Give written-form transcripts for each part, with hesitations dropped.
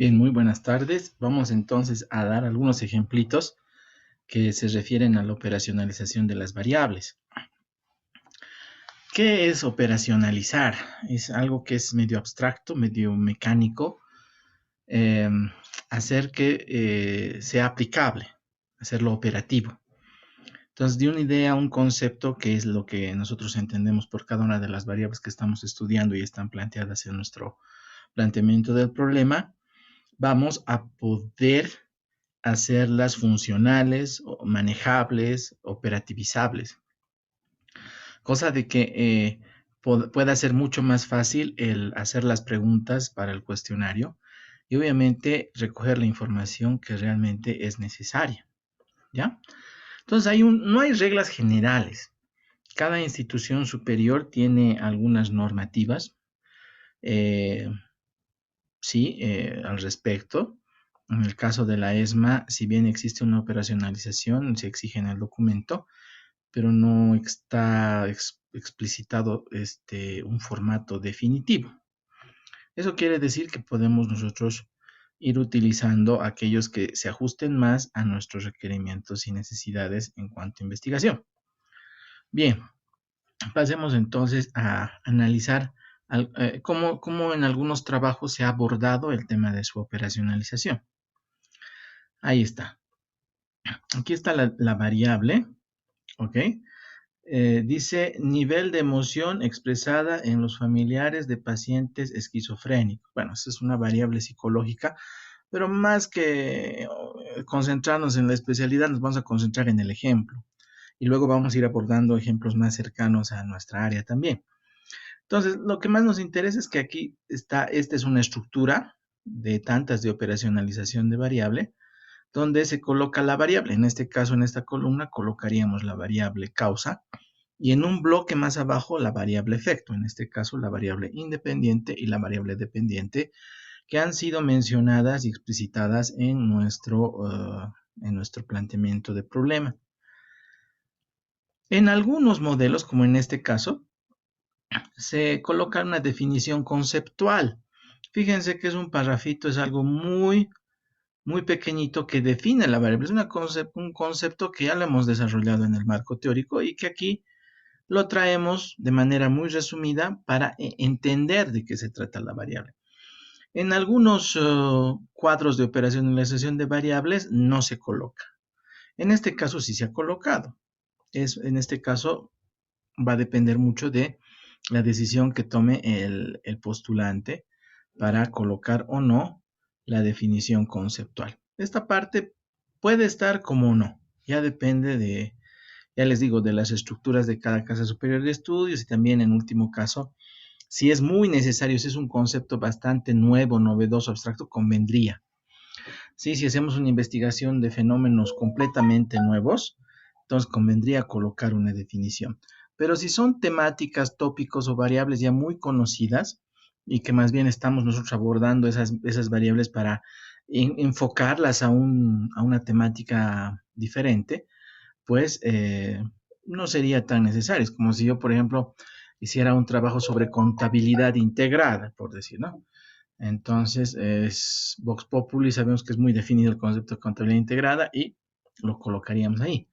Bien, muy buenas tardes. Vamos entonces a dar algunos ejemplitos que se refieren a la operacionalización de las variables. ¿Qué es operacionalizar? Es algo que es medio abstracto, medio mecánico, eh, hacer que sea aplicable, hacerlo operativo. Entonces, de una idea a un concepto, que es lo que nosotros entendemos por cada una de las variables que estamos estudiando y están planteadas en nuestro planteamiento del problema, vamos a poder hacerlas funcionales, manejables, operativizables, cosa de que pueda ser mucho más fácil el hacer las preguntas para el cuestionario y obviamente recoger la información que realmente es necesaria, ¿ya? Entonces no hay reglas generales. Cada institución superior tiene algunas normativas, eh, sí, al respecto. En el caso de la ESMA, si bien existe una operacionalización, se exige en el documento, pero no está explicitado un formato definitivo. Eso quiere decir que podemos nosotros ir utilizando aquellos que se ajusten más a nuestros requerimientos y necesidades en cuanto a investigación. Bien, pasemos entonces a analizar cómo en algunos trabajos se ha abordado el tema de su operacionalización. Ahí está. Aquí está la variable, ¿ok? Dice nivel de emoción expresada en los familiares de pacientes esquizofrénicos. Bueno, esa es una variable psicológica, pero más que concentrarnos en la especialidad, nos vamos a concentrar en el ejemplo. Y luego vamos a ir abordando ejemplos más cercanos a nuestra área también. Entonces, lo que más nos interesa es que aquí está, esta es una estructura de tantas de operacionalización de variable, donde se coloca la variable. En este caso, en esta columna, colocaríamos la variable causa y en un bloque más abajo la variable efecto, en este caso la variable independiente y la variable dependiente, que han sido mencionadas y explicitadas en nuestro planteamiento de problema. En algunos modelos, como en este caso, se coloca una definición conceptual. Fíjense que es un parrafito, es algo muy pequeñito que define la variable. Es un concepto que ya lo hemos desarrollado en el marco teórico y que aquí lo traemos de manera muy resumida para entender de qué se trata la variable. En algunos cuadros de operacionalización de variables no se coloca. En este caso sí se ha colocado. En este caso va a depender mucho de la decisión que tome el postulante para colocar o no la definición conceptual. Esta parte puede estar como no, ya depende de, ya les digo, de las estructuras de cada casa superior de estudios y también en último caso, si es muy necesario, si es un concepto bastante nuevo, novedoso, abstracto, convendría. Sí, si hacemos una investigación de fenómenos completamente nuevos, entonces convendría colocar una definición. Pero si son temáticas, tópicos o variables ya muy conocidas y que más bien estamos nosotros abordando esas variables para enfocarlas a una temática diferente, pues no sería tan necesario. Es como si yo, por ejemplo, hiciera un trabajo sobre contabilidad integrada, por decir, ¿no? Entonces, es Vox Populi, sabemos que es muy definido el concepto de contabilidad integrada y lo colocaríamos ahí.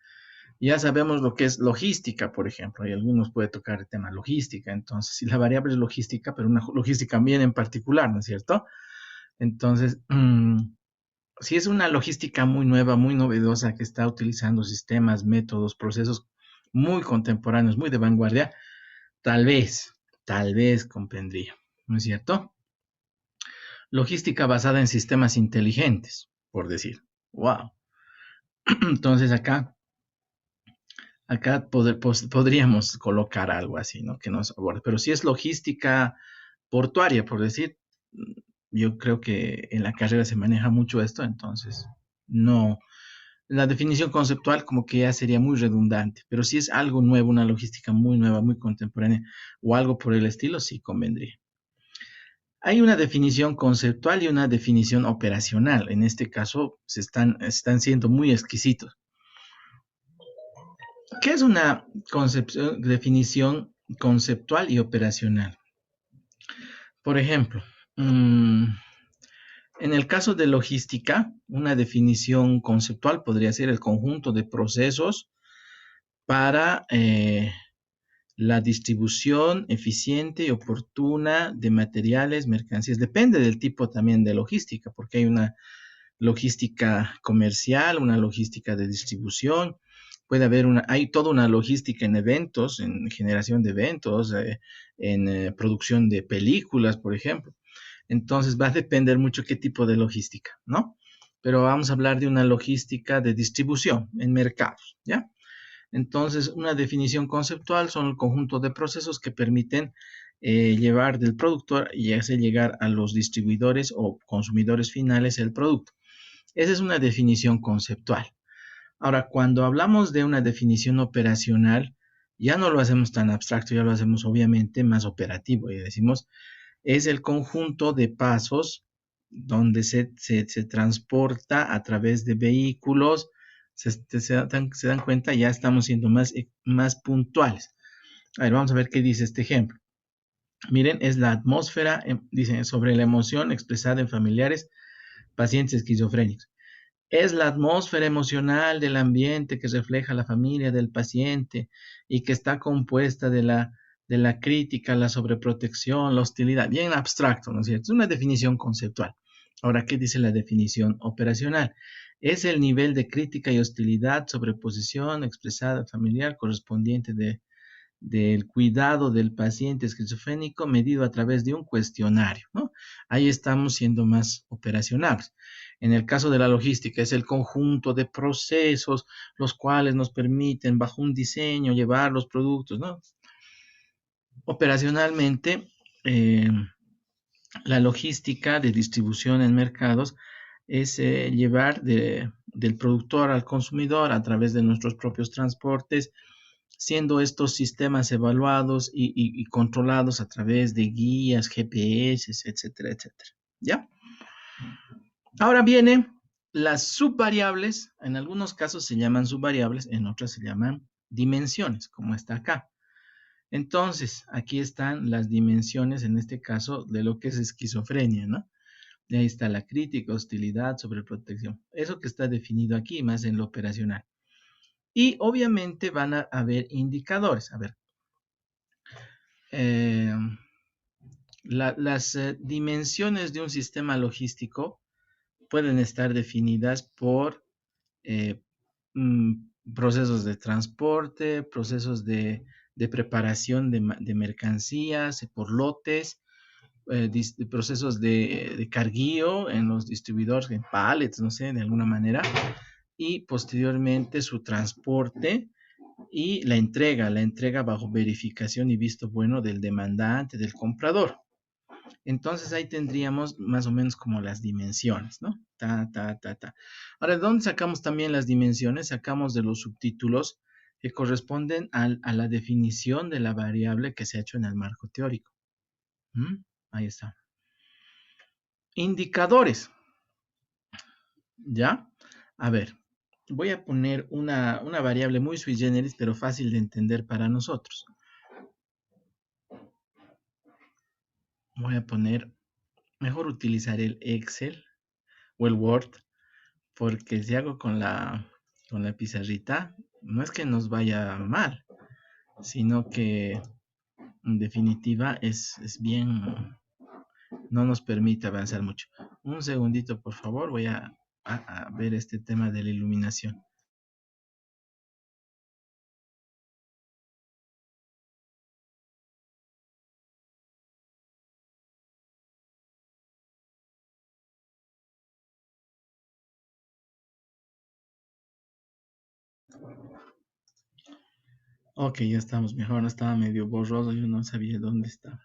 Ya sabemos lo que es logística, por ejemplo, y algunos puede tocar el tema logística. Entonces, si la variable es logística, pero una logística bien en particular, ¿no es cierto? Entonces, si es una logística muy nueva, muy novedosa, que está utilizando sistemas, métodos, procesos muy contemporáneos, muy de vanguardia, tal vez comprendría, ¿no es cierto? Logística basada en sistemas inteligentes, por decir. Wow. Entonces acá podríamos colocar algo así, ¿no? Que nos aborde. Pero si es logística portuaria, por decir, yo creo que en la carrera se maneja mucho esto, entonces no. La definición conceptual como que ya sería muy redundante, pero si es algo nuevo, una logística muy nueva, muy contemporánea o algo por el estilo, sí convendría. Hay una definición conceptual y una definición operacional. En este caso, están siendo muy exquisitos. ¿Qué es una definición conceptual y operacional? Por ejemplo, En el caso de logística, una definición conceptual podría ser el conjunto de procesos para la distribución eficiente y oportuna de materiales, mercancías. Depende del tipo también de logística, porque hay una logística comercial, una logística de distribución, hay toda una logística en eventos, en generación de eventos, en producción de películas, por ejemplo. Entonces va a depender mucho qué tipo de logística, ¿no? Pero vamos a hablar de una logística de distribución en mercados, ¿ya? Entonces, una definición conceptual son el conjunto de procesos que permiten llevar del productor y hacer llegar a los distribuidores o consumidores finales el producto. Esa es una definición conceptual. Ahora, cuando hablamos de una definición operacional, ya no lo hacemos tan abstracto, ya lo hacemos obviamente más operativo y decimos, es el conjunto de pasos donde se transporta a través de vehículos. Se dan cuenta, ya estamos siendo más puntuales. A ver, vamos a ver qué dice este ejemplo. Miren, es la atmósfera, dice, sobre la emoción expresada en familiares, pacientes esquizofrénicos. Es la atmósfera emocional del ambiente que refleja la familia del paciente y que está compuesta de la crítica, la sobreprotección, la hostilidad, bien abstracto, ¿no es cierto? Es una definición conceptual. Ahora, ¿qué dice la definición operacional? Es el nivel de crítica y hostilidad, sobreposición expresada familiar correspondiente del cuidado del paciente esquizofrénico medido a través de un cuestionario, ¿no? Ahí estamos siendo más operacionales. En el caso de la logística, es el conjunto de procesos los cuales nos permiten, bajo un diseño, llevar los productos, ¿no? Operacionalmente, la logística de distribución en mercados es llevar del productor al consumidor a través de nuestros propios transportes, siendo estos sistemas evaluados y controlados a través de guías, GPS, etcétera, etcétera. ¿Ya? Ahora vienen las subvariables. En algunos casos se llaman subvariables, en otros se llaman dimensiones, como está acá. Entonces, aquí están las dimensiones, en este caso, de lo que es esquizofrenia, ¿no? Y ahí está la crítica, hostilidad, sobreprotección. Eso que está definido aquí, más en lo operacional. Y obviamente van a haber indicadores. A ver, eh, las dimensiones de un sistema logístico pueden estar definidas por eh, procesos de transporte, procesos de preparación de mercancías, por lotes, procesos de carguío en los distribuidores, en pallets, no sé, de alguna manera, y posteriormente su transporte y la entrega bajo verificación y visto bueno del demandante, del comprador. Entonces ahí tendríamos más o menos como las dimensiones, ¿no? Ahora, ¿de dónde sacamos también las dimensiones? Sacamos de los subtítulos que corresponden a la definición de la variable que se ha hecho en el marco teórico. ¿Mm? Ahí está. Indicadores, ¿ya? A ver, voy a poner una variable muy sui generis, pero fácil de entender para nosotros. Voy a poner, mejor utilizar el Excel o el Word, porque si hago con la pizarrita, no es que nos vaya mal, sino que en definitiva es bien, no nos permite avanzar mucho. Un segundito, por favor, voy a ver este tema de la iluminación. Ok, ya estamos mejor, no estaba medio borroso, yo no sabía dónde estaba.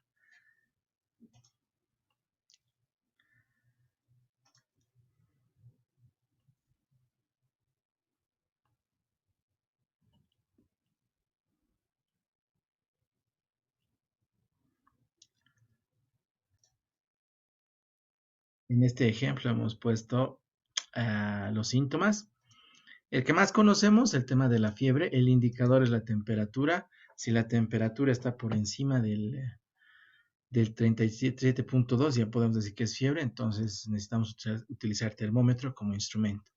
En este ejemplo hemos puesto los síntomas. El que más conocemos, el tema de la fiebre, el indicador es la temperatura. Si la temperatura está por encima del 37.2 ya podemos decir que es fiebre, entonces necesitamos utilizar termómetro como instrumento.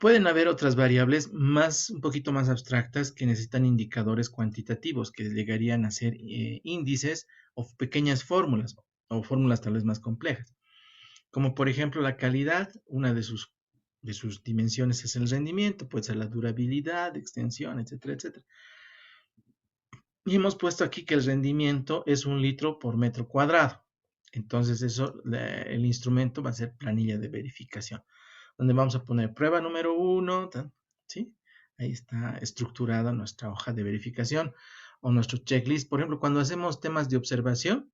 Pueden haber otras variables un poquito más abstractas que necesitan indicadores cuantitativos, que llegarían a ser índices o pequeñas fórmulas, o fórmulas tal vez más complejas. Como por ejemplo la calidad, una de sus dimensiones es el rendimiento, puede ser la durabilidad, extensión, etcétera, etcétera. Y hemos puesto aquí que el rendimiento es 1 litro por metro cuadrado. Entonces el instrumento va a ser planilla de verificación, donde vamos a poner prueba número 1, ¿sí? Ahí está estructurada nuestra hoja de verificación o nuestro checklist. Por ejemplo, cuando hacemos temas de observación,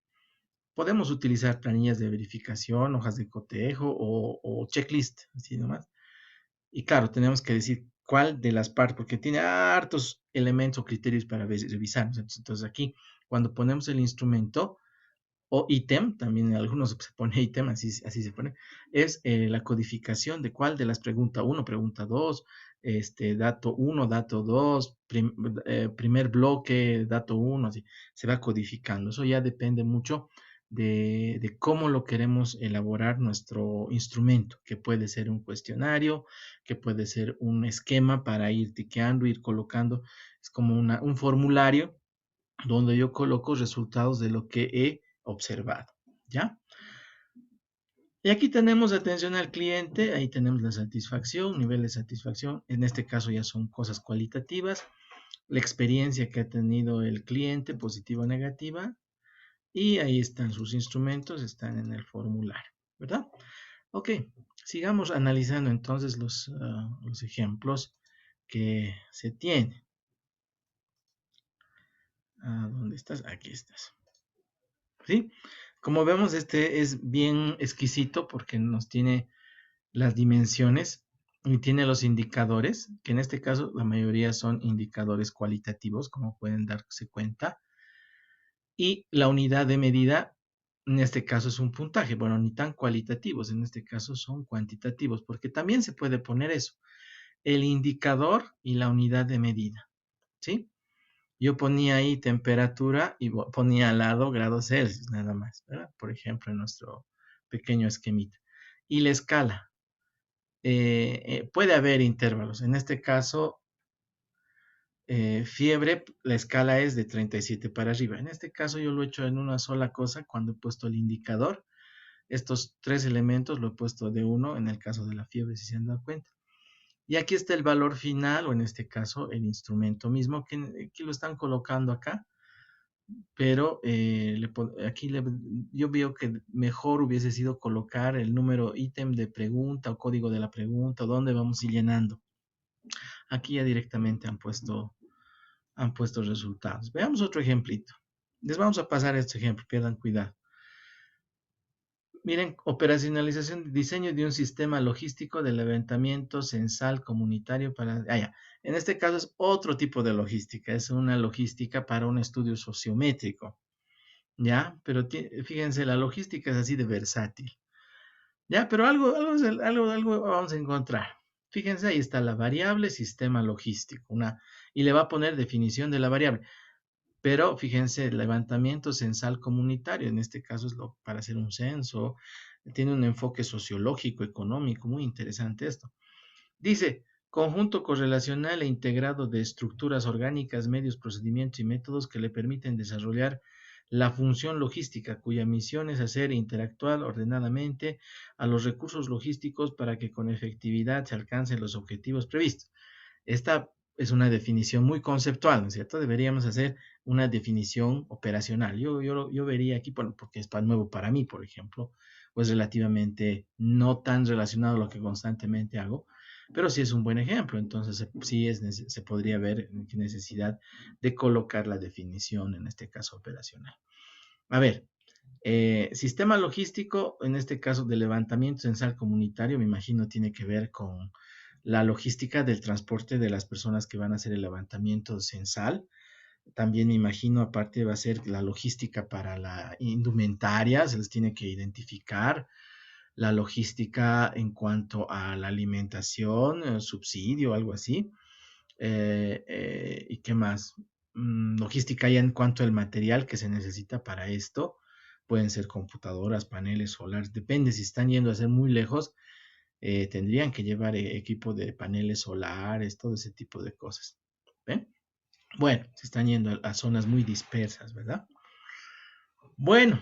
podemos utilizar planillas de verificación, hojas de cotejo o checklist, así nomás. Y claro, tenemos que decir cuál de las partes, porque tiene hartos elementos o criterios para revisar. Entonces aquí, cuando ponemos el instrumento o ítem, también en algunos se pone ítem, así se pone, es la codificación de cuál de las pregunta 1, pregunta 2, dato 1, dato 2, primer bloque, dato 1, así se va codificando. Eso ya depende mucho de cómo lo queremos elaborar nuestro instrumento, que puede ser un cuestionario, que puede ser un esquema para ir tiqueando, ir colocando, es como un formulario donde yo coloco resultados de lo que he observado, ¿ya? Y aquí tenemos atención al cliente, ahí tenemos la satisfacción, nivel de satisfacción, en este caso ya son cosas cualitativas, la experiencia que ha tenido el cliente, positiva o negativa, y ahí están sus instrumentos, están en el formulario, ¿verdad? Ok, sigamos analizando entonces los ejemplos que se tienen. ¿Dónde estás? Aquí estás. ¿Sí? Como vemos, este es bien exquisito porque nos tiene las dimensiones y tiene los indicadores, que en este caso la mayoría son indicadores cualitativos, como pueden darse cuenta. Y la unidad de medida, en este caso es un puntaje, bueno, ni tan cualitativos, en este caso son cuantitativos, porque también se puede poner eso, el indicador y la unidad de medida, ¿sí? Yo ponía ahí temperatura y ponía al lado grados Celsius, nada más, ¿verdad? Por ejemplo, en nuestro pequeño esquemita. Y la escala. Puede haber intervalos. En este caso, fiebre, la escala es de 37 para arriba. En este caso, yo lo he hecho en una sola cosa cuando he puesto el indicador. Estos tres elementos lo he puesto de uno en el caso de la fiebre, si se han dado cuenta. Y aquí está el valor final, o en este caso, el instrumento mismo, que lo están colocando acá. Pero aquí yo veo que mejor hubiese sido colocar el número ítem de pregunta o código de la pregunta, dónde vamos a ir llenando. Aquí ya directamente han puesto resultados. Veamos otro ejemplito. Les vamos a pasar este ejemplo, pierdan cuidado. Miren, operacionalización, diseño de un sistema logístico de levantamiento censal comunitario para... ya. En este caso es otro tipo de logística, es una logística para un estudio sociométrico. ¿Ya? Pero fíjense, la logística es así de versátil, ¿ya? Pero algo vamos a encontrar. Fíjense, ahí está la variable sistema logístico, y le va a poner definición de la variable. Pero fíjense, levantamiento censal comunitario, en este caso es para hacer un censo, tiene un enfoque sociológico, económico, muy interesante esto. Dice, conjunto correlacional e integrado de estructuras orgánicas, medios, procedimientos y métodos que le permiten desarrollar la función logística, cuya misión es hacer interactuar ordenadamente a los recursos logísticos para que con efectividad se alcancen los objetivos previstos. Esta es una definición muy conceptual, ¿no es cierto? Deberíamos hacer una definición operacional. Yo vería aquí, porque es nuevo para mí, por ejemplo, pues relativamente no tan relacionado a lo que constantemente hago, pero sí es un buen ejemplo. Entonces, sí se podría ver qué necesidad de colocar la definición, en este caso operacional. A ver, sistema logístico, en este caso de levantamiento censal comunitario, me imagino tiene que ver con la logística del transporte de las personas que van a hacer el levantamiento censal. También me imagino, aparte, va a ser la logística para la indumentaria, se les tiene que identificar. La logística en cuanto a la alimentación, subsidio, algo así. ¿Y qué más? logística ya en cuanto al material que se necesita para esto. Pueden ser computadoras, paneles solares, depende si están yendo a ser muy lejos, tendrían que llevar equipo de paneles solares, todo ese tipo de cosas. ¿Ven? Bueno, se están yendo a zonas muy dispersas, ¿verdad? Bueno,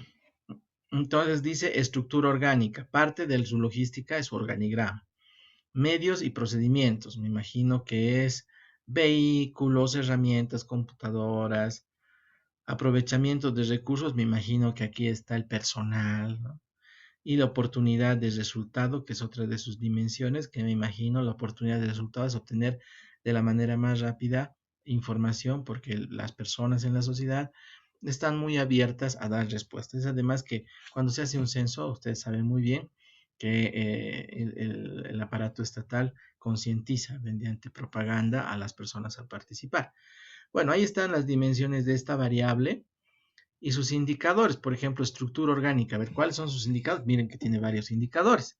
entonces dice estructura orgánica. Parte de su logística es su organigrama. Medios y procedimientos. Me imagino que es vehículos, herramientas, computadoras, aprovechamiento de recursos. Me imagino que aquí está el personal, ¿no? Y la oportunidad de resultado, que es otra de sus dimensiones, que me imagino la oportunidad de resultado es obtener de la manera más rápida información, porque las personas en la sociedad están muy abiertas a dar respuestas. Además que cuando se hace un censo, ustedes saben muy bien que el aparato estatal concientiza mediante propaganda a las personas a participar. Bueno, ahí están las dimensiones de esta variable y sus indicadores, por ejemplo, estructura orgánica. A ver, ¿cuáles son sus indicadores? Miren que tiene varios indicadores.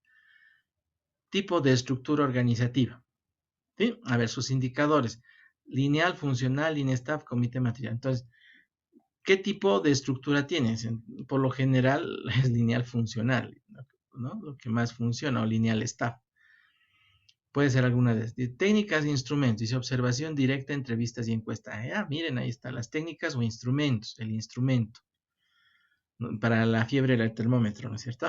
Tipo de estructura organizativa. ¿Sí? A ver, sus indicadores. Lineal, funcional, línea staff, comité material. Entonces, ¿qué tipo de estructura tienes? Por lo general es lineal funcional, ¿no? Lo que más funciona, o lineal staff. Puede ser alguna de técnicas e instrumentos. Dice observación directa, entrevistas y encuestas. Miren, ahí están las técnicas o instrumentos. El instrumento. Para la fiebre era el termómetro, ¿no es cierto?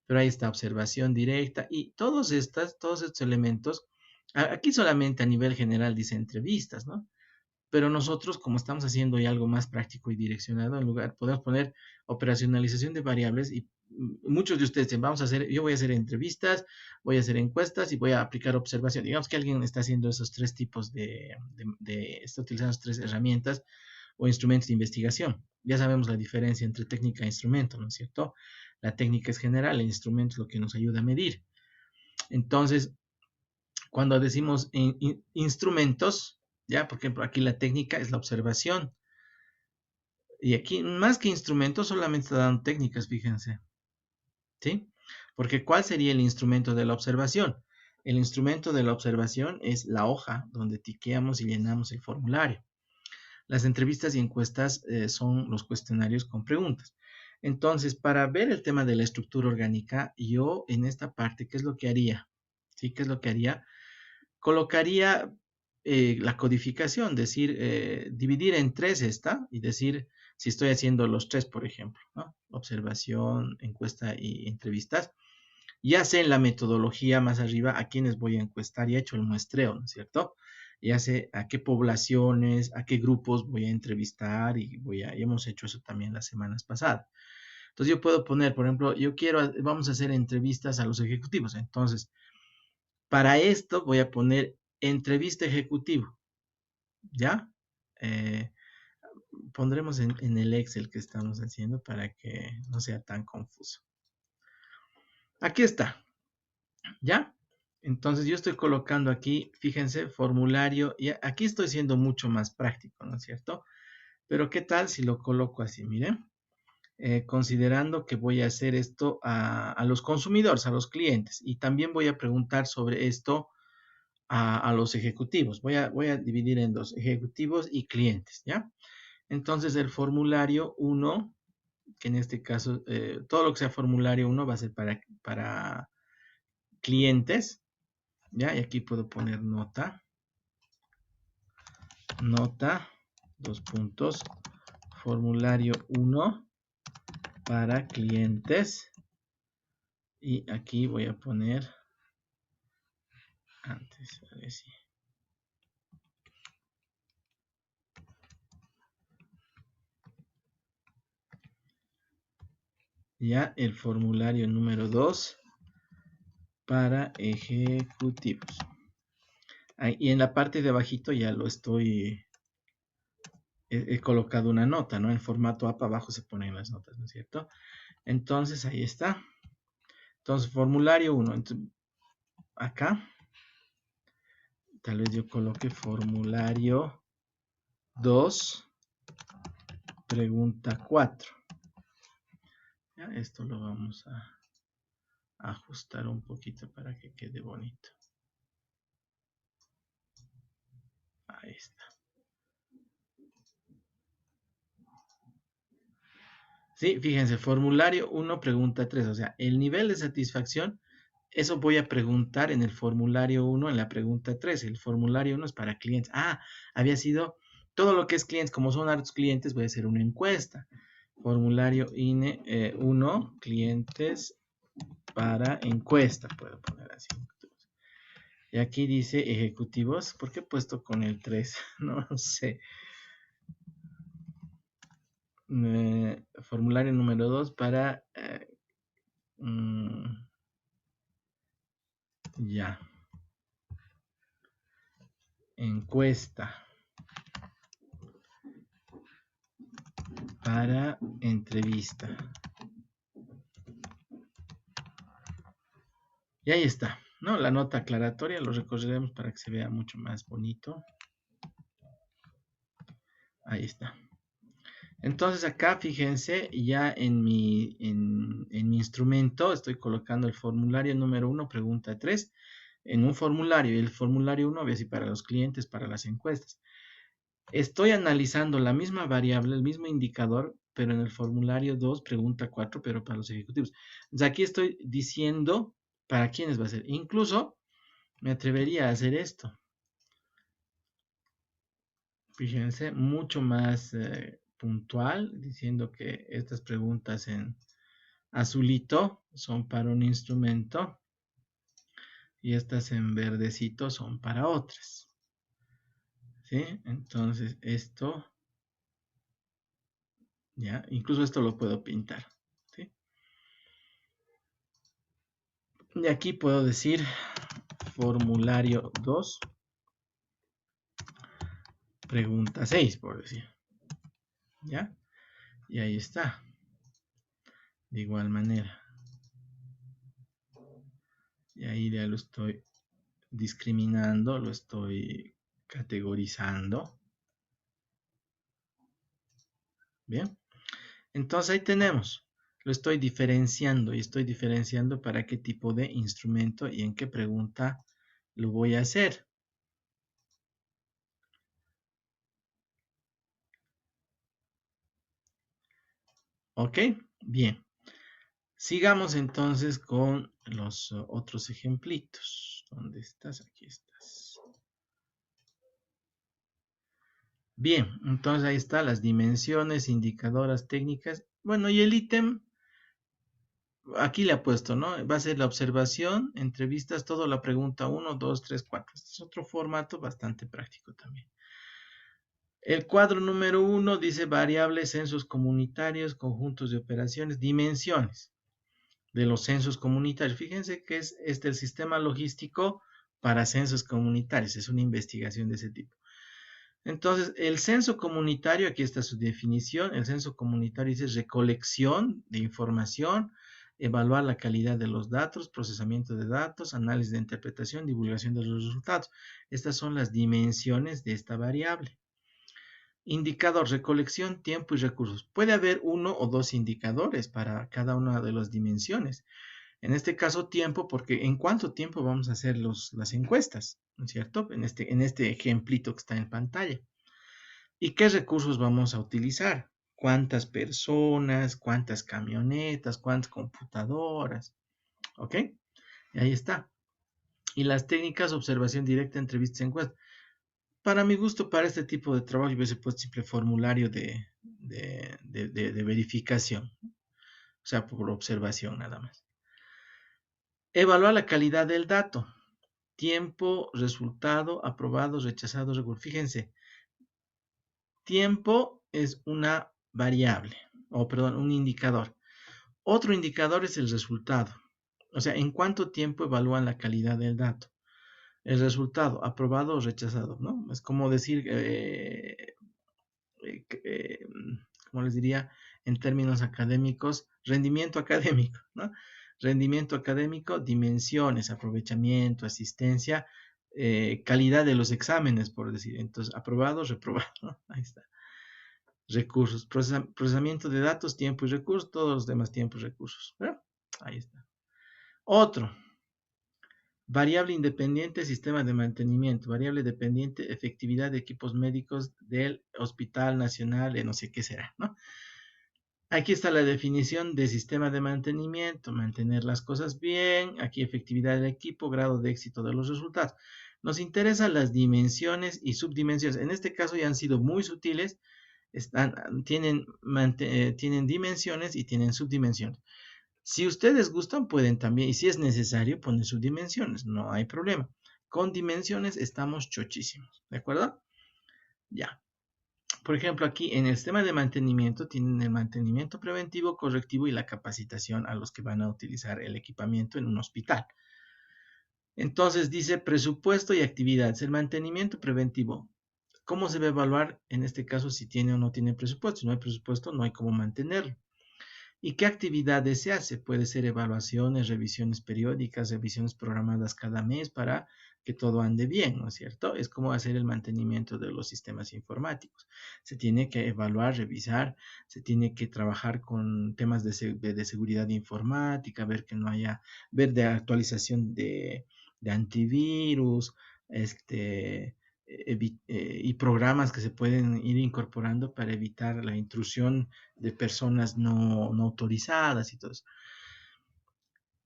Pero ahí está observación directa y todos estos elementos, aquí solamente a nivel general dice entrevistas, ¿no? Pero nosotros, como estamos haciendo ya algo más práctico y direccionado, en lugar, podemos poner operacionalización de variables y muchos de ustedes dicen, vamos a hacer, yo voy a hacer entrevistas, voy a hacer encuestas y voy a aplicar observación. Digamos que alguien está haciendo esos tres tipos está utilizando esas tres herramientas o instrumentos de investigación. Ya sabemos la diferencia entre técnica e instrumento, ¿no es cierto? La técnica es general, el instrumento es lo que nos ayuda a medir. Entonces, cuando decimos instrumentos, ya, por ejemplo, aquí la técnica es la observación. Y aquí, más que instrumentos, solamente está dando técnicas, fíjense. ¿Sí? Porque ¿cuál sería el instrumento de la observación? El instrumento de la observación es la hoja donde tiqueamos y llenamos el formulario. Las entrevistas y encuestas son los cuestionarios con preguntas. Entonces, para ver el tema de la estructura orgánica, yo en esta parte, ¿qué es lo que haría? ¿Sí? ¿Qué es lo que haría? Colocaría la codificación, decir, dividir en tres esta y decir si estoy haciendo los tres, por ejemplo, ¿no? Observación, encuesta y entrevistas. Ya sé en la metodología más arriba a quiénes voy a encuestar y he hecho el muestreo, ¿no es cierto? Ya sé a qué poblaciones, a qué grupos voy a entrevistar y hemos hecho eso también las semanas pasadas. Entonces yo puedo poner, por ejemplo, vamos a hacer entrevistas a los ejecutivos. Entonces, para esto voy a poner entrevista ejecutivo, ¿ya? Eh, Pondremos en el Excel que estamos haciendo para que no sea tan confuso. Aquí está, ¿ya? Entonces yo estoy colocando aquí, fíjense, formulario, y aquí estoy siendo mucho más práctico, ¿no es cierto? Pero ¿qué tal si lo coloco así? Miren, considerando que voy a hacer esto a los consumidores, a los clientes, y también voy a preguntar sobre esto a los ejecutivos. Voy a dividir en dos, ejecutivos y clientes, ¿ya? Entonces el formulario 1, que en este caso, todo lo que sea formulario 1 va a ser para clientes, ¿ya? Y aquí puedo poner nota, dos puntos, formulario 1 para clientes. Y aquí voy a poner, antes, a ver si... Ya el formulario número 2 para ejecutivos. Y en la parte de abajito ya lo estoy, he colocado una nota, ¿no? En formato APA abajo se ponen las notas, ¿no es cierto? Entonces ahí está. Entonces, formulario 1. Acá, tal vez yo coloque formulario 2, pregunta 4. ¿Ya? Esto lo vamos a ajustar un poquito para que quede bonito. Ahí está. Sí, fíjense, formulario 1, pregunta 3. O sea, el nivel de satisfacción, eso voy a preguntar en el formulario 1, en la pregunta 3. El formulario 1 es para clientes. Ah, había sido todo lo que es clientes. Como son hartos clientes, voy a hacer una encuesta. Formulario INE 1, clientes para encuesta. Puedo poner así. Y aquí dice ejecutivos. ¿Por qué he puesto con el 3? No sé. Formulario número 2 para... ya. Encuesta para entrevista. Y ahí está, ¿no? La nota aclaratoria lo recorreremos para que se vea mucho más bonito. Ahí está. Entonces acá, fíjense, ya en mi instrumento estoy colocando el formulario número 1, pregunta 3, en un formulario. Y el formulario 1, voy a decir, para los clientes, para las encuestas. Estoy analizando la misma variable, el mismo indicador, pero en el formulario 2, pregunta 4, pero para los ejecutivos. Entonces aquí estoy diciendo para quiénes va a ser. Incluso me atrevería a hacer esto. Fíjense, mucho más puntual, diciendo que estas preguntas en azulito son para un instrumento y estas en verdecito son para otras. ¿Sí? Entonces esto, ya, incluso esto lo puedo pintar. ¿Sí? Y aquí puedo decir formulario 2, pregunta 6, por decir. ¿Ya? Y ahí está. De igual manera. Y ahí ya lo estoy discriminando, lo estoy categorizando. Bien. Entonces ahí tenemos. Lo estoy diferenciando y estoy diferenciando para qué tipo de instrumento y en qué pregunta lo voy a hacer. ¿Ok? Bien. Sigamos entonces con los otros ejemplitos. ¿Dónde estás? Aquí estás. Bien, entonces ahí está las dimensiones, indicadoras técnicas. Bueno, y el ítem, aquí le ha puesto, ¿no? Va a ser la observación, entrevistas, todo la pregunta 1, 2, 3, 4. Este es otro formato bastante práctico también. El cuadro número 1 dice variables, censos comunitarios, conjuntos de operaciones, dimensiones de los censos comunitarios. Fíjense que es el sistema logístico para censos comunitarios. Es una investigación de ese tipo. Entonces, el censo comunitario, aquí está su definición. El censo comunitario dice recolección de información, evaluar la calidad de los datos, procesamiento de datos, análisis de interpretación, divulgación de los resultados. Estas son las dimensiones de esta variable. Indicador, recolección, tiempo y recursos. Puede haber uno o dos indicadores para cada una de las dimensiones. En este caso, tiempo, porque en cuánto tiempo vamos a hacer las encuestas, ¿no es cierto? En este ejemplito que está en pantalla. ¿Y qué recursos vamos a utilizar? ¿Cuántas personas? ¿Cuántas camionetas? ¿Cuántas computadoras? ¿Ok? Y ahí está. Y las técnicas, observación directa, entrevistas, encuestas. Para mi gusto, para este tipo de trabajo, yo hubiese puesto simple formulario de verificación. O sea, por observación nada más. Evaluar la calidad del dato. Tiempo, resultado, aprobado, rechazado, regular. Fíjense, tiempo es una variable, o perdón, un indicador. Otro indicador es el resultado. O sea, en cuánto tiempo evalúan la calidad del dato. El resultado, aprobado o rechazado, ¿no? Es como decir, como les diría en términos académicos, rendimiento académico, ¿no? Rendimiento académico, dimensiones, aprovechamiento, asistencia, calidad de los exámenes, por decir. Entonces, aprobado, reprobado, ¿no? Ahí está. Recursos, procesamiento de datos, tiempo y recursos, todos los demás tiempos y recursos. ¿Verdad? Ahí está. Otro, variable independiente, sistema de mantenimiento. Variable dependiente, efectividad de equipos médicos del Hospital Nacional de no sé qué será, ¿no? Aquí está la definición de sistema de mantenimiento, mantener las cosas bien, aquí efectividad del equipo, grado de éxito de los resultados. Nos interesan las dimensiones y subdimensiones. En este caso ya han sido muy sutiles, tienen dimensiones y tienen subdimensiones. Si ustedes gustan, pueden también, y si es necesario, poner subdimensiones, no hay problema. Con dimensiones estamos chochísimos, ¿de acuerdo? Ya. Por ejemplo, aquí en el sistema de mantenimiento tienen el mantenimiento preventivo, correctivo y la capacitación a los que van a utilizar el equipamiento en un hospital. Entonces dice presupuesto y actividades. El mantenimiento preventivo. ¿Cómo se va a evaluar en este caso si tiene o no tiene presupuesto? Si no hay presupuesto, no hay cómo mantenerlo. ¿Y qué actividades se hace? Puede ser evaluaciones, revisiones periódicas, revisiones programadas cada mes para que todo ande bien, ¿no es cierto? Es como hacer el mantenimiento de los sistemas informáticos. Se tiene que evaluar, revisar, se tiene que trabajar con temas de seguridad informática, ver que no haya, ver de actualización de antivirus, y programas que se pueden ir incorporando para evitar la intrusión de personas no autorizadas y todo eso.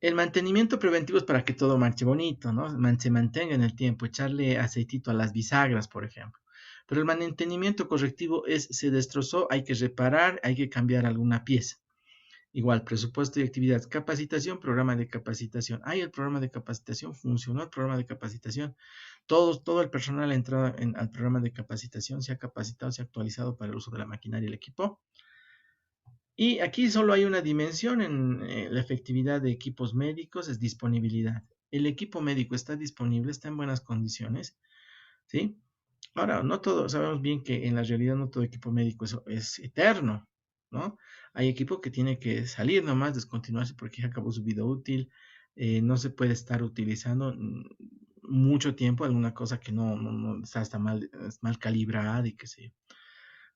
El mantenimiento preventivo es para que todo marche bonito, ¿no? Se mantenga en el tiempo, echarle aceitito a las bisagras, por ejemplo. Pero el mantenimiento correctivo es, se destrozó, hay que reparar, hay que cambiar alguna pieza. Igual, presupuesto y actividades. Capacitación, programa de capacitación. Hay el programa de capacitación, funcionó el programa de capacitación. Todo el personal ha entrado al programa de capacitación, se ha capacitado, se ha actualizado para el uso de la maquinaria y el equipo. Y aquí solo hay una dimensión en la efectividad de equipos médicos, es disponibilidad. El equipo médico está disponible, está en buenas condiciones, ¿sí? Ahora, no todo, sabemos bien que en la realidad no todo equipo médico es eterno, ¿no? Hay equipo que tiene que salir nomás, descontinuarse porque ya acabó su vida útil, no se puede estar utilizando mucho tiempo alguna cosa que no está hasta mal calibrada y qué sé yo.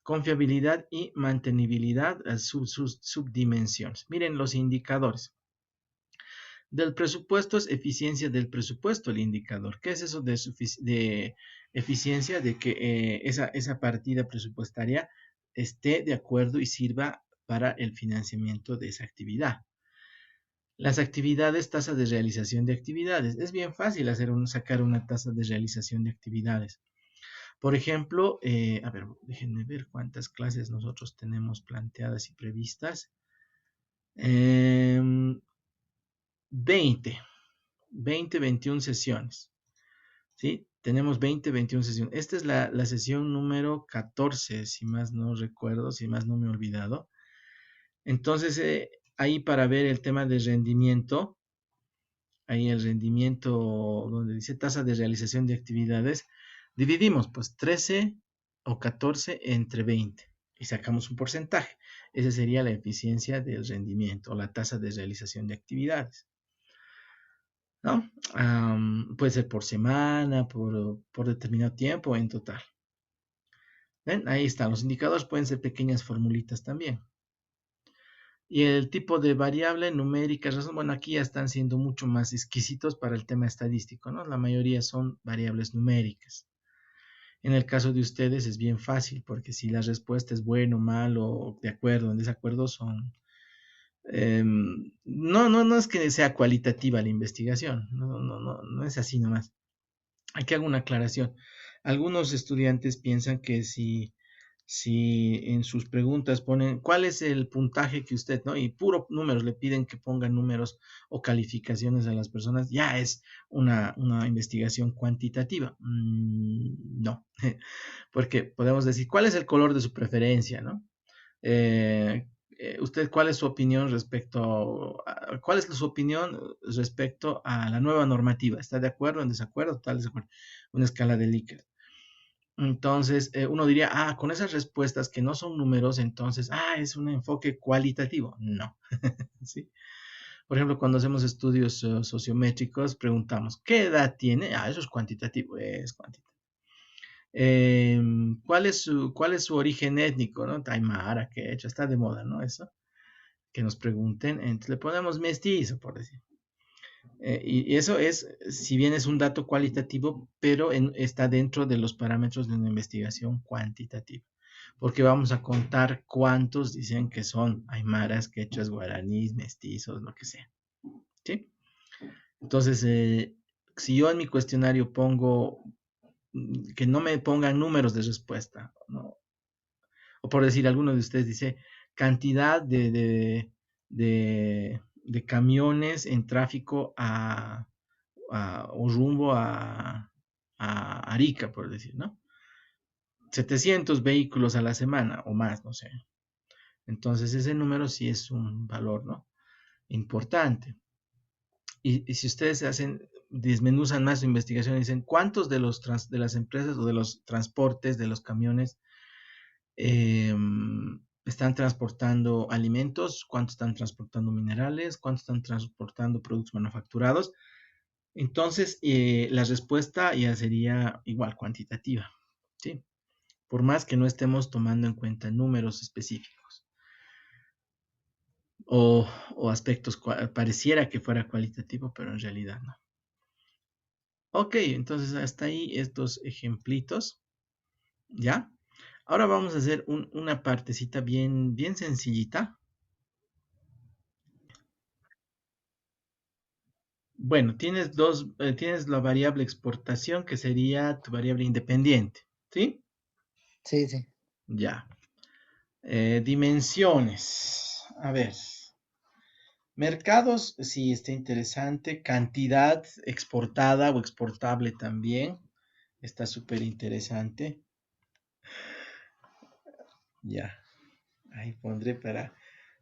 Confiabilidad y mantenibilidad, sus subdimensiones. Miren los indicadores. Del presupuesto es eficiencia del presupuesto el indicador. ¿Qué es eso de eficiencia? De que esa partida presupuestaria esté de acuerdo y sirva para el financiamiento de esa actividad. Las actividades, tasa de realización de actividades. Es bien fácil sacar una tasa de realización de actividades. Por ejemplo, a ver, déjenme ver cuántas clases nosotros tenemos planteadas y previstas. 20, 21 sesiones. ¿Sí? Tenemos 20, 21 sesiones. Esta es la sesión número 14, si más no recuerdo, si más no me he olvidado. Entonces, ahí para ver el tema de rendimiento, ahí el rendimiento donde dice tasa de realización de actividades, dividimos pues 13 o 14 entre 20 y sacamos un porcentaje. Esa sería la eficiencia del rendimiento o la tasa de realización de actividades, ¿no? Puede ser por semana, por determinado tiempo en total. ¿Ven? Ahí están. Los indicadores pueden ser pequeñas formulitas también. Y el tipo de variable numérica, razón, bueno, aquí ya están siendo mucho más exquisitos para el tema estadístico, ¿no? La mayoría son variables numéricas. En el caso de ustedes es bien fácil, porque si la respuesta es bueno, malo, de acuerdo, en desacuerdo, son... no es que sea cualitativa la investigación, no es así nomás. Aquí hago una aclaración. Algunos estudiantes piensan que si en sus preguntas ponen cuál es el puntaje que usted, ¿no? Y puro números, le piden que pongan números o calificaciones a las personas, ya es una investigación cuantitativa. No, porque podemos decir, ¿cuál es el color de su preferencia, ¿no? ¿Usted cuál es su opinión cuál es su opinión respecto a la nueva normativa? ¿Está de acuerdo, en desacuerdo, total desacuerdo? Una escala de Likert. Entonces, uno diría, con esas respuestas que no son números, entonces, es un enfoque cualitativo. No, ¿sí? Por ejemplo, cuando hacemos estudios sociométricos, preguntamos, ¿qué edad tiene? Eso es cuantitativo, es cuantitativo. ¿Cuál es su origen étnico, ¿no? Taimara, que hecho, está de moda, ¿no? Eso, que nos pregunten, entonces le ponemos mestizo, por decir. Y eso es, si bien es un dato cualitativo, pero está dentro de los parámetros de una investigación cuantitativa. porque vamos a contar cuántos dicen que son aymaras, quechuas, guaraníes, mestizos, lo que sea, ¿sí? Entonces, si yo en mi cuestionario pongo que no me pongan números de respuesta, ¿no? O por decir, alguno de ustedes dice cantidad de camiones en tráfico o rumbo a Arica, por decir, ¿no? 700 vehículos a la semana o más, no sé. Entonces ese número sí es un valor, ¿no? Importante. Y si ustedes desmenuzan más su investigación, dicen cuántos de las empresas o de los transportes, de los camiones, eh, están transportando alimentos, cuántos están transportando minerales, cuántos están transportando productos manufacturados. Entonces, la respuesta ya sería igual cuantitativa, ¿sí? Por más que no estemos tomando en cuenta números específicos o, o aspectos, pareciera que fuera cualitativo, pero en realidad no. Ok, entonces hasta ahí estos ejemplitos, ¿ya? Ahora vamos a hacer una partecita bien, bien sencillita. Bueno, tienes la variable exportación que sería tu variable independiente, ¿sí? Sí, sí, Ya. Dimensiones. A ver. Mercados, sí, está interesante. Cantidad exportada o exportable también. Está súper interesante. Ya. Ahí pondré para.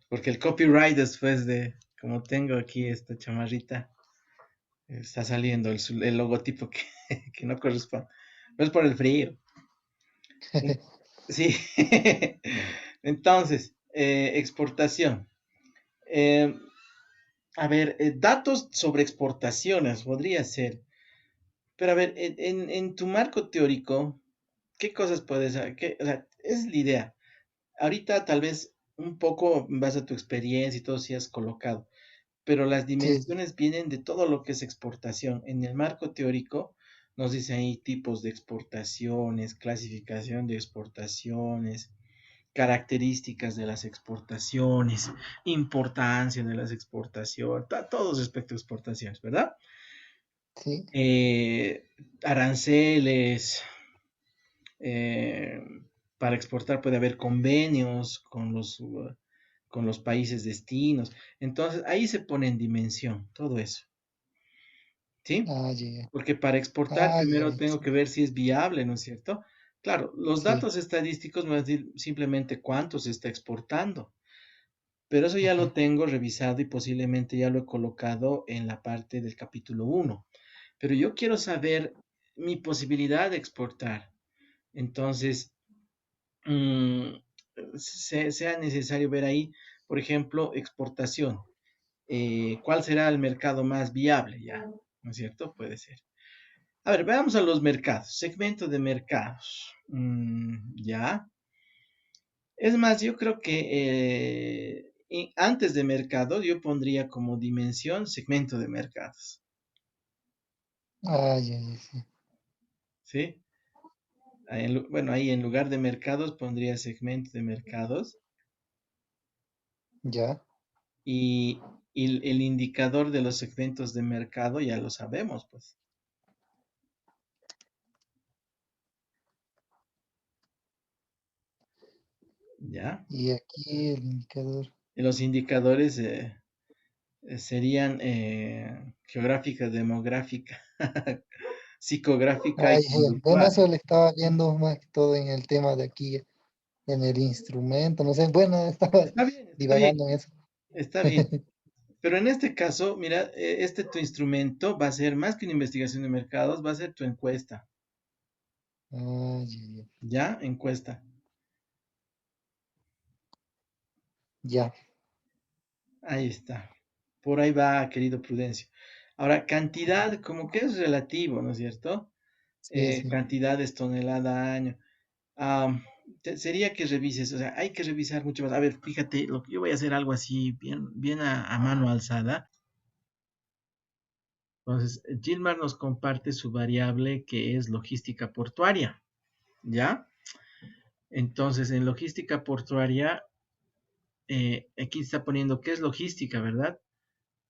Porque el copyright después de. Como tengo aquí esta chamarrita, está saliendo el logotipo que, que no corresponde. No es por el frío. Sí. Entonces, exportación. Eh, a ver, datos sobre exportaciones podría ser. Pero a ver, en tu marco teórico, ¿qué cosas puedes hacer? O sea, es la idea. Ahorita tal vez un poco en base a tu experiencia y todo si has colocado, pero las sí, sí. dimensiones vienen de todo lo que es exportación. En el marco teórico nos dice ahí tipos de exportaciones, clasificación de exportaciones, características de las exportaciones, importancia de las exportaciones, todos respecto a exportaciones, ¿verdad? Sí. Eh, Aranceles, eh, para exportar puede haber convenios con los países destinos. Entonces, ahí se pone en dimensión todo eso, ¿sí? Ah, ya, ya. Porque para exportar Ah, ya, primero ya, tengo sí. que ver si es viable, ¿no es cierto? Claro, los Sí. datos estadísticos me van a decir simplemente cuánto se está exportando, pero eso ya lo Ajá. tengo revisado y posiblemente ya lo he colocado en la parte del capítulo uno. Pero yo quiero saber mi posibilidad de exportar. Entonces, mm, sea necesario ver ahí, por ejemplo, exportación. ¿Cuál será el mercado más viable ya? ¿No es cierto? Puede ser. A ver, veamos a los mercados. Segmento de mercados. Ya. Es más, yo creo que antes de mercado yo pondría como dimensión segmento de mercados. Ah, ya, ya, sí. ¿Sí? Bueno, ahí en lugar de mercados pondría segmento de mercados Ya. y, y el indicador de los segmentos de mercado ya lo sabemos, pues. ¿Ya? Y aquí el indicador. Y los indicadores serían geográfica, demográfica, psicográfica y Ay, bueno, conductual. eso le estaba viendo más que todo en el tema de aquí, en el instrumento, no sé, bueno, estaba Está bien, está bien, divagando en eso. está bien. Pero en este caso, mira, este tu instrumento va a ser más que una investigación de mercados, va a ser tu encuesta. Ah, ya, ya. ¿Ya? Encuesta. Ya, Ahí está. Por ahí va, querido Prudencio. Ahora, cantidad, como que es relativo, ¿no es cierto? sí, sí. Cantidades tonelada año. Sería que revises, o sea, hay que revisar mucho más. A ver, fíjate, yo voy a hacer algo así, bien, bien a mano alzada. Entonces, Gilmar nos comparte su variable que es logística portuaria, ¿ya? Entonces, en logística portuaria, aquí está poniendo qué es logística, ¿verdad?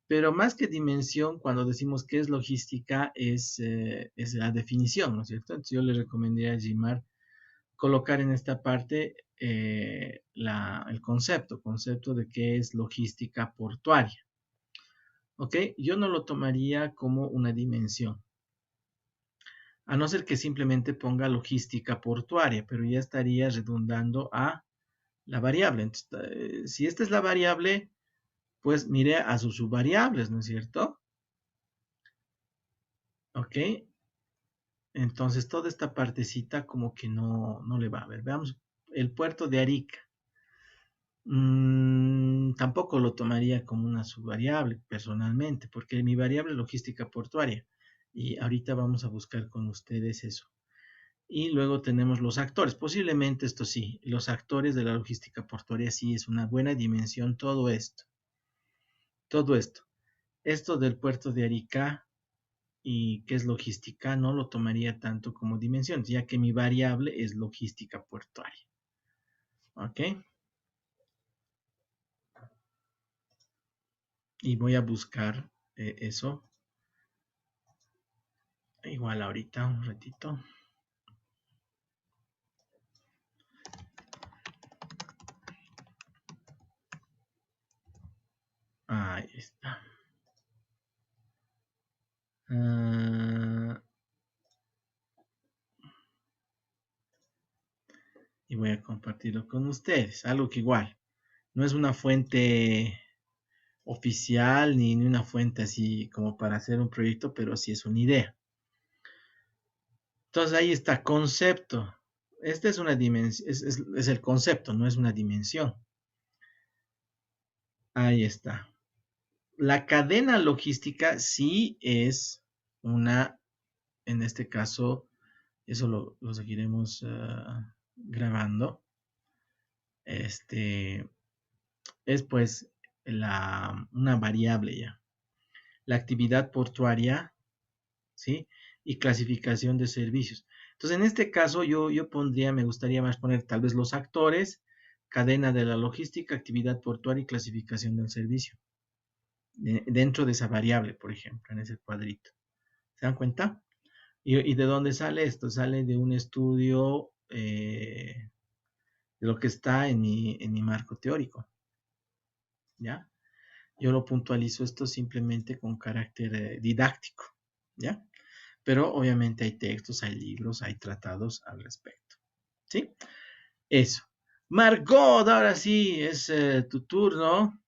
Pero más que dimensión, cuando decimos qué es logística, es la definición, ¿no es cierto? Entonces yo le recomendaría a Gimar colocar en esta parte el concepto de qué es logística portuaria. ¿Ok? Yo no lo tomaría como una dimensión, a no ser que simplemente ponga logística portuaria, pero ya estaría redundando a la variable. Entonces, si esta es la variable, pues mire a sus subvariables, ¿no es cierto? ¿Ok? Entonces toda esta partecita como que no le va a ver. Veamos, el puerto de Arica. Tampoco lo tomaría como una subvariable personalmente, porque mi variable es logística portuaria. Y ahorita vamos a buscar con ustedes eso. Y luego tenemos los actores. Posiblemente esto sí, los actores de la logística portuaria sí es una buena dimensión todo esto. Todo esto. Esto del puerto de Arica y que es logística, no lo tomaría tanto como dimensión, ya que mi variable es logística portuaria. ¿Ok? Y voy a buscar eso. Igual ahorita, un ratito. Ahí está. Y voy a compartirlo con ustedes. Algo que igual no es una fuente oficial ni una fuente así como para hacer un proyecto, pero sí es una idea. Entonces ahí está, concepto. Esta es una dimensión, es el concepto, no es una dimensión. Ahí está. La cadena logística sí es una, en este caso, eso lo seguiremos grabando. Es pues una variable ya. La actividad portuaria, ¿sí? Y clasificación de servicios. Entonces, en este caso, yo pondría, me gustaría más poner tal vez los actores, cadena de la logística, actividad portuaria y clasificación del servicio. Dentro de esa variable, por ejemplo, en ese cuadrito. ¿Se dan cuenta? ¿Y de dónde sale esto? Sale de un estudio de lo que está en mi marco teórico. ¿Ya? Yo lo puntualizo esto simplemente con carácter didáctico. ¿Ya? Pero obviamente hay textos, hay libros, hay tratados al respecto. ¿Sí? Eso. Margot, ahora sí, es tu turno.